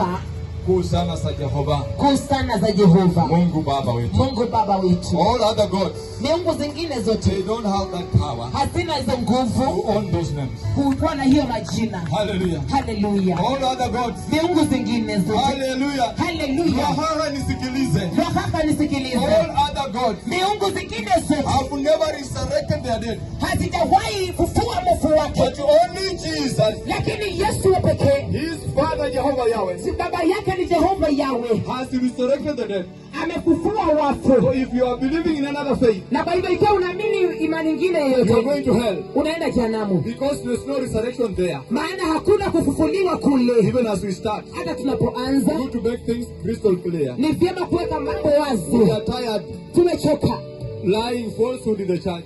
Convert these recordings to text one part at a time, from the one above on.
sifa kuu sana za Jehova. kuu sana za Jehova Mungu Baba wetu. Mungu Baba wetu. All other gods, Miungu zingine they zote don't have that power hazina hizo to nguvu own those names. kuwa na hiyo majina. Hallelujah. Haleluya. All other gods. Miungu zingine zote. Hallelujah. Haleluya. Yohana nisikilize. Yohana nisikilize. All other gods Miungu zingine zote have never resurrected their dead. hazijawahi kufua mfu wake, But only Jesus, lakini Yesu pekee, his Father Jehovah Yahweh, si baba yake ni Jehova Yahweh, has resurrected the dead. amefufua So wafu. if you are believing in another faith, Na kwa hivyo ikiwa unaamini imani nyingine you are yoyote, going to hell. unaenda jehanamu, Because there is no resurrection there. maana hakuna kufufuliwa kule. Even as we start, Hata tunapoanza we need to make things crystal clear. ni vyema kuweka mambo We wazi. are tired Tumechoka lying falsehood in the church.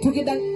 tukidanganya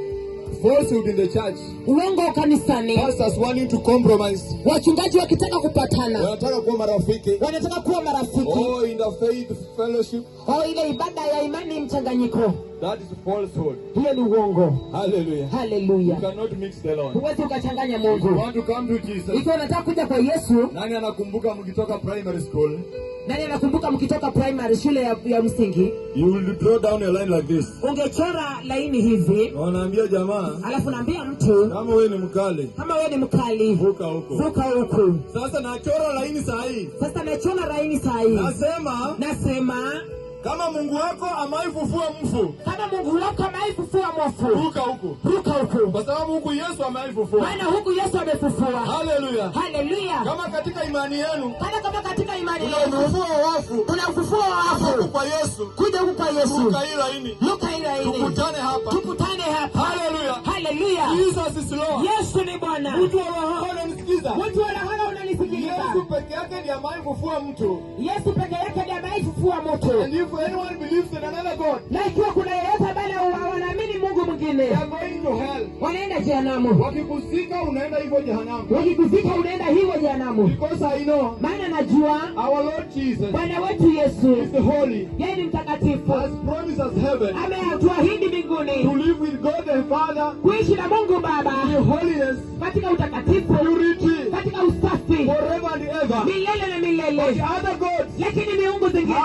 Falsehood in the church. uongo kanisani, Pastors wanting to compromise. wachungaji wakitaka kupatana, Wanataka kuwa marafiki. wanataka kuwa marafiki. Oh, in the faith fellowship. Ile ibada ya imani mchanganyiko, That is falsehood. hiyo ni uongo. Hallelujah. You Haleluya. cannot mix the Lord. Huwezi ukachanganya If you Mungu. want to come to Jesus, Ikiwa unataka kuja kwa Yesu, nani anakumbuka mkitoka primary school? nani anakumbuka mkitoka primary, shule ya msingi, You will draw down a line like this. ungechora laini hivi, Wanaambia jamaa, alafu naambia mtu kama wewe ni mkali, kama wewe ni mkali, vuka huko. vuka huku. Sasa nachora laini saa hii. Sasa nachora laini saa hii, nasema kama Mungu wako amaifufua mfu, kama Mungu wako ameifufua mfu, vuka huko. vuka huku, Kwa sababu huku Yesu amaifufua. maana huku Yesu amefufua. Hallelujah. Haleluya. Kama katika imani yenu Kama katika imani yetu unafufua wafu, tunafufua huku wafu, kwa Yesu, kuja huku kwa Yesu, vuka hii laini. luka ile ile, Tukutane hapa. tukutane hapa. Hallelujah. Haleluya. Jesus is Lord. Yesu ni Bwana. Mtu wa roho ananisikiza. Watu wa roho unanisikiliza. Yesu peke yake ndiye amaifufua mtu. Yesu peke yake ndiye ameifufua mtu. And if anyone believes in another God, Na ikiwa kuna yeyote ambaye wanaamini Mungu mwingine, they are going to hell. wanaenda jehanamu. Wakikuzika unaenda hivyo jehanamu. Wakikuzika unaenda hivyo jehanamu. Because I know Maana najua our Lord Jesus Bwana wetu Yesu is the holy, yeye ni mtakatifu, has promised us heaven ametuahidi to mbinguni live with God the Father kuishi na Mungu Baba in holiness, katika utakatifu, purity, katika usafi forever and ever. milele na But the milele. other gods Lakini miungu have zingine